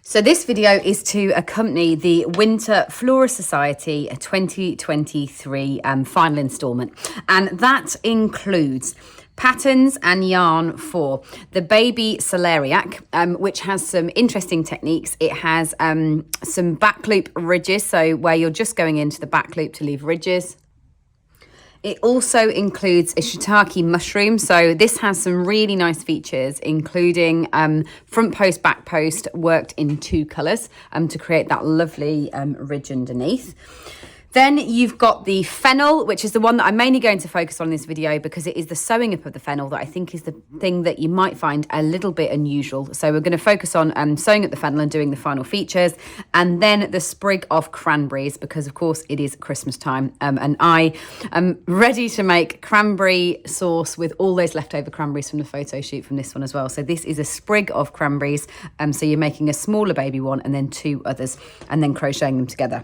So this video is to accompany the Winter Flora Society 2023 final instalment, and that includes patterns and yarn for the baby Celeriac, which has some interesting techniques. It has some back loop ridges, so where you're just going into the back loop to leave ridges. It also includes a shiitake mushroom. So this has some really nice features, including front post, back post, worked in two colours to create that lovely ridge underneath. Then you've got the fennel, which is the one that I'm mainly going to focus on in this video because it is the sewing up of the fennel that I think is the thing that you might find a little bit unusual. So we're going to focus on sewing up the fennel and doing the final features, and then the sprig of cranberries because of course it is Christmas time, and I am ready to make cranberry sauce with all those leftover cranberries from the photo shoot from this one as well. So this is a sprig of cranberries, so you're making a smaller baby one and then two others and then crocheting them together.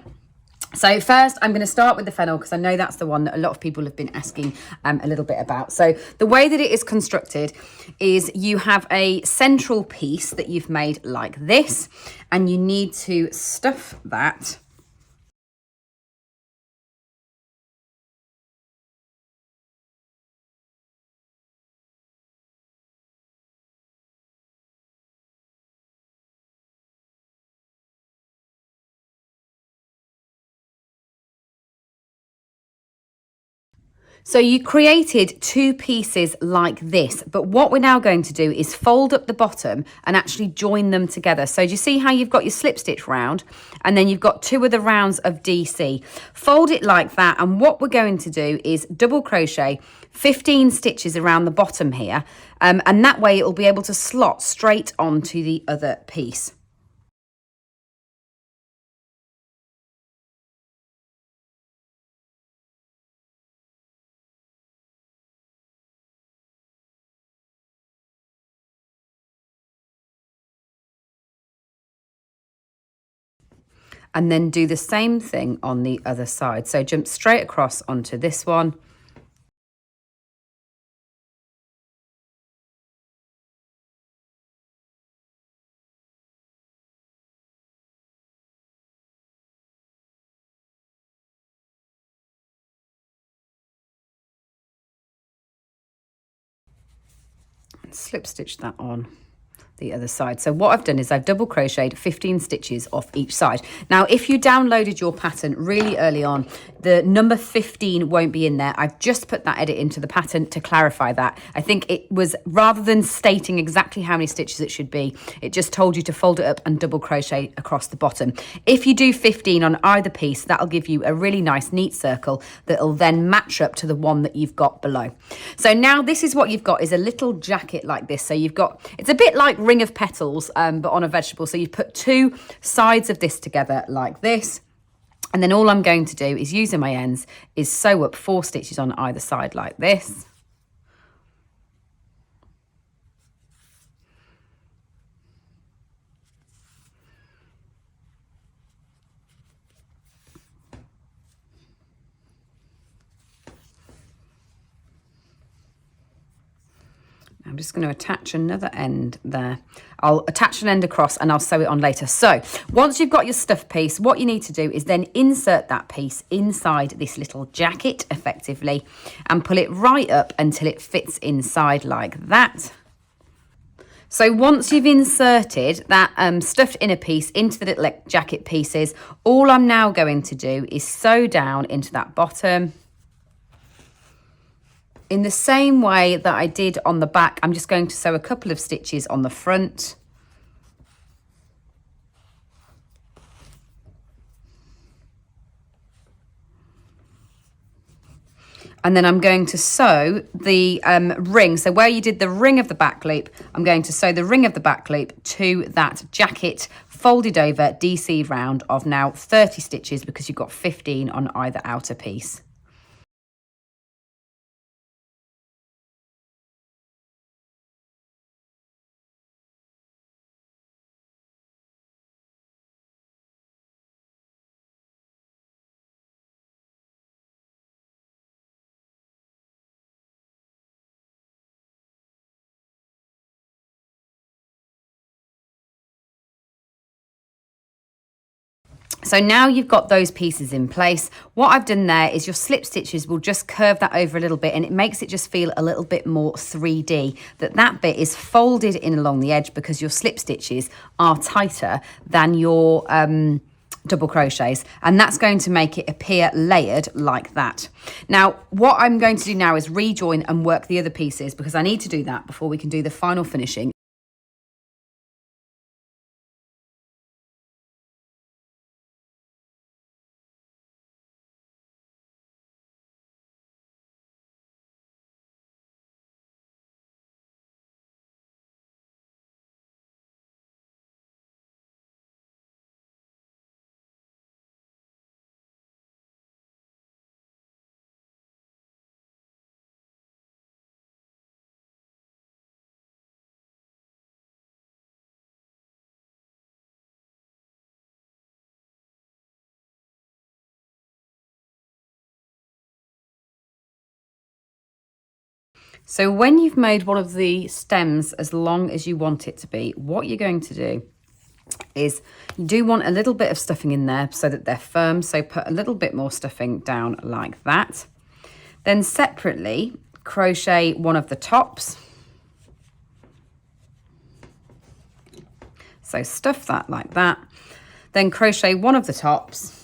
So first, I'm going to start with the fennel because I know that's the one that a lot of people have been asking a little bit about. So the way that it is constructed is you have a central piece that you've made like this, and you need to stuff that . So you created two pieces like this, but what we're now going to do is fold up the bottom and actually join them together. So do you see how you've got your slip stitch round and then you've got two other rounds of DC? Fold it like that, and what we're going to do is double crochet 15 stitches around the bottom here, and that way it will be able to slot straight onto the other piece. And then do the same thing on the other side. So jump straight across onto this one. And slip stitch that on the other side. So what I've done is I've double crocheted 15 stitches off each side. Now, if you downloaded your pattern really early on, the number 15 won't be in there. I've just put that edit into the pattern to clarify that. I think it was, rather than stating exactly how many stitches it should be, it just told you to fold it up and double crochet across the bottom. If you do 15 on either piece, that'll give you a really nice neat circle that'll then match up to the one that you've got below. So now this is what you've got, is a little jacket like this. So you've got, it's a bit like ring of petals, but on a vegetable. So you put two sides of this together like this, and then all I'm going to do is, using my ends, is sew up 4 stitches on either side like this. I'm just going to attach another end there. I'll attach an end across and I'll sew it on later. So once you've got your stuff piece, what you need to do is then insert that piece inside this little jacket effectively and pull it right up until it fits inside like that. So once you've inserted that stuffed inner piece into the little jacket pieces, all I'm now going to do is sew down into that bottom. In the same way that I did on the back, I'm just going to sew a couple of stitches on the front. And then I'm going to sew the ring. So where you did the ring of the back loop, I'm going to sew the ring of the back loop to that jacket folded over DC round of now 30 stitches because you've got 15 on either outer piece. So now you've got those pieces in place. What I've done there is your slip stitches will just curve that over a little bit, and it makes it just feel a little bit more 3D. That bit is folded in along the edge because your slip stitches are tighter than your double crochets, and that's going to make it appear layered like that. Now, what I'm going to do now is rejoin and work the other pieces, because I need to do that before we can do the final finishing. So when you've made one of the stems as long as you want it to be, what you're going to do is you do want a little bit of stuffing in there so that they're firm. So put a little bit more stuffing down like that. Then separately crochet one of the tops. So stuff that like that. Then crochet one of the tops.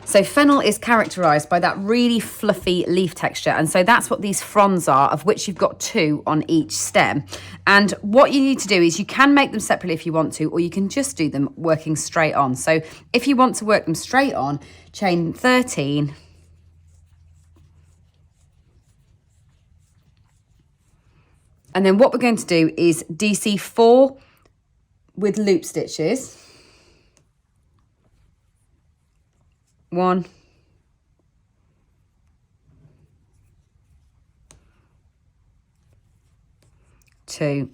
So fennel is characterised by that really fluffy leaf texture, and so that's what these fronds are, of which you've got 2 on each stem. And what you need to do is you can make them separately if you want to, or you can just do them working straight on. So if you want to work them straight on, chain 13, and then what we're going to do is DC 4 with loop stitches. 1, 2,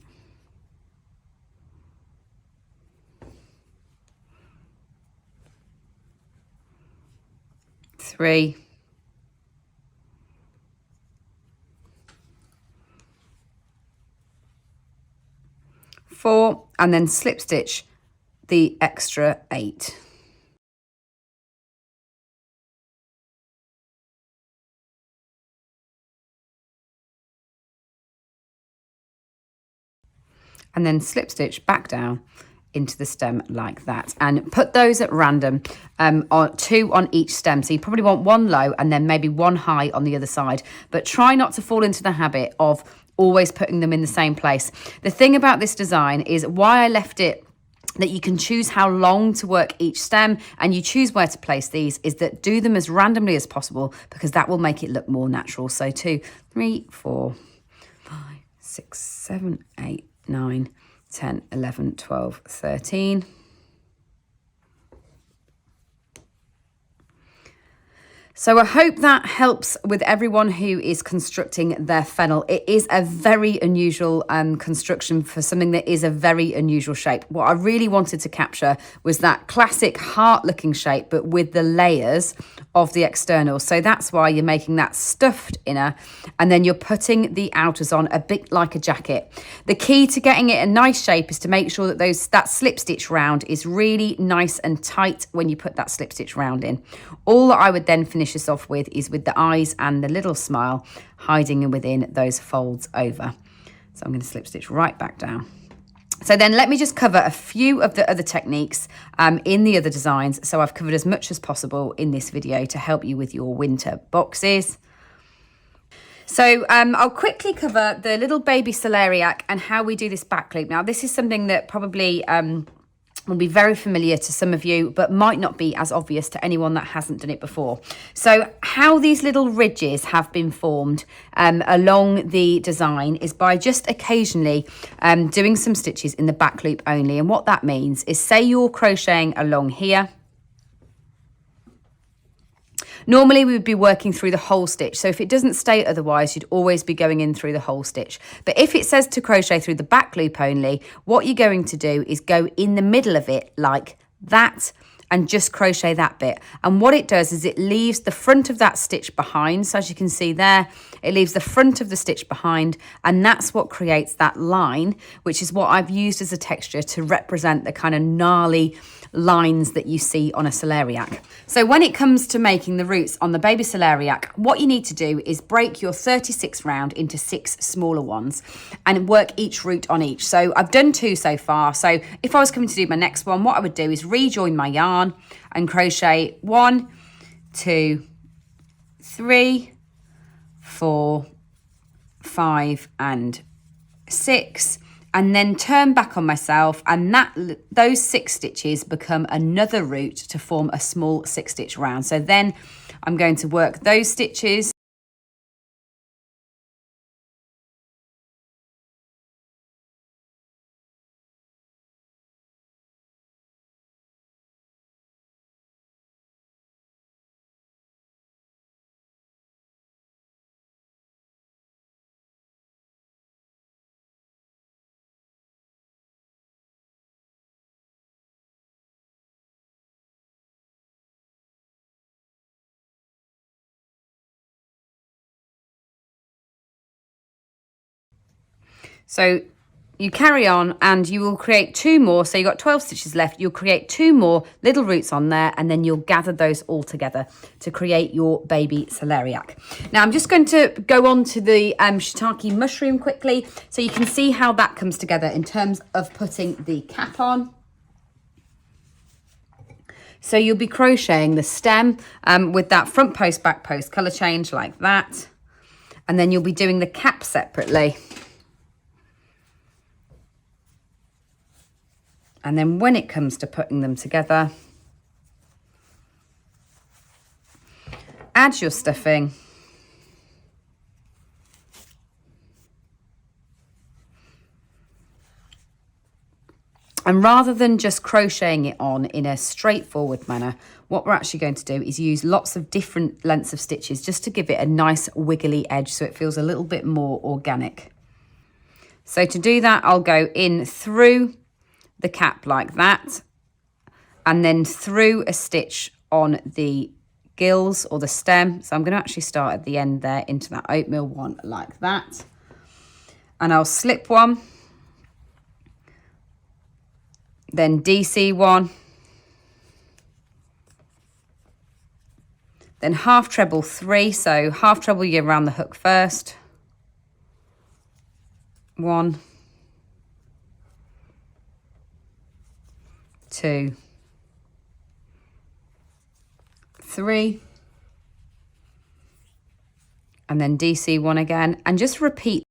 3, 4, and then slip stitch the extra 8. And then slip stitch back down into the stem like that, and put those at random, on 2 on each stem. So you probably want 1 low and then maybe 1 high on the other side, but try not to fall into the habit of always putting them in the same place. The thing about this design is why I left it that you can choose how long to work each stem and you choose where to place these, is that do them as randomly as possible, because that will make it look more natural. So 2, 3, 4, 5, 6, 7, 8, 9, 10, 11, 12, 13. So I hope that helps with everyone who is constructing their fennel. It is a very unusual construction for something that is a very unusual shape. What I really wanted to capture was that classic heart-looking shape, but with the layers of the external. So that's why you're making that stuffed inner, and then you're putting the outers on a bit like a jacket. The key to getting it a nice shape is to make sure that that slip stitch round is really nice and tight when you put that slip stitch round in. All that I would then finish this off with is with the eyes and the little smile hiding in within those folds over. So I'm going to slip stitch right back down. So then let me just cover a few of the other techniques in the other designs. So I've covered as much as possible in this video to help you with your winter boxes. So I'll quickly cover the little baby celeriac and how we do this back loop. Now this is something that probably will be very familiar to some of you, but might not be as obvious to anyone that hasn't done it before. So how these little ridges have been formed along the design is by just occasionally doing some stitches in the back loop only. And what that means is, say you're crocheting along here. Normally we would be working through the whole stitch. So if it doesn't state otherwise, you'd always be going in through the whole stitch. But if it says to crochet through the back loop only, what you're going to do is go in the middle of it like that and just crochet that bit. And what it does is it leaves the front of that stitch behind. So as you can see there, it leaves the front of the stitch behind, and that's what creates that line, which is what I've used as a texture to represent the kind of gnarly lines that you see on a celeriac. So when it comes to making the roots on the baby celeriac, what you need to do is break your 36 round into 6 smaller ones and work each root on each. So I've done 2 so far. So if I was coming to do my next one, what I would do is rejoin my yarn and crochet 1, 2, 3, 4, 5 and 6, and then turn back on myself, and those 6 stitches become another root to form a small 6 stitch round. So then I'm going to work those stitches. So you carry on and you will create 2 more. So you've got 12 stitches left. You'll create 2 more little roots on there, and then you'll gather those all together to create your baby celeriac. Now I'm just going to go on to the shiitake mushroom quickly so you can see how that comes together in terms of putting the cap on. So you'll be crocheting the stem with that front post, back post colour change like that. And then you'll be doing the cap separately. And then when it comes to putting them together, add your stuffing. And rather than just crocheting it on in a straightforward manner, what we're actually going to do is use lots of different lengths of stitches just to give it a nice wiggly edge so it feels a little bit more organic. So to do that, I'll go in through the cap like that, and then through a stitch on the gills or the stem. So I'm going to actually start at the end there into that oatmeal one like that, and I'll slip one, then DC one, then half treble 3. So half treble, you go around the hook first, 1, 2, 3, and then DC 1 again, and just repeat.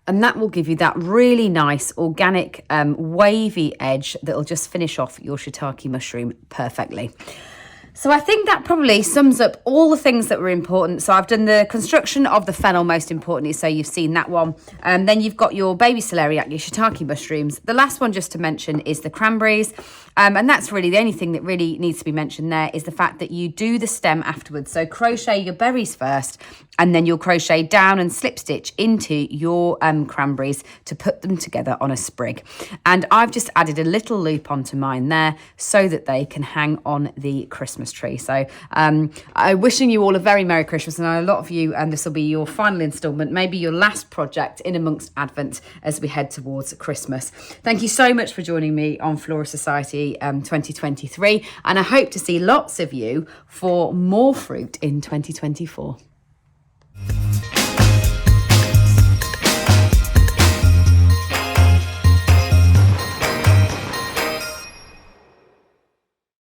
And that will give you that really nice organic wavy edge that will just finish off your shiitake mushroom perfectly. So I think that probably sums up all the things that were important. So I've done the construction of the fennel, most importantly, so you've seen that one. Then you've got your baby celeriac, your shiitake mushrooms. The last one just to mention is the cranberries. And that's really the only thing that really needs to be mentioned there is the fact that you do the stem afterwards. So crochet your berries first, and then you'll crochet down and slip stitch into your cranberries to put them together on a sprig. And I've just added a little loop onto mine there so that they can hang on the Christmas Christmas tree. So I'm wishing you all a very Merry Christmas, and a lot of you, and this will be your final instalment, maybe your last project in amongst Advent as we head towards Christmas. Thank you so much for joining me on Flora Society 2023, and I hope to see lots of you for more fruit in 2024.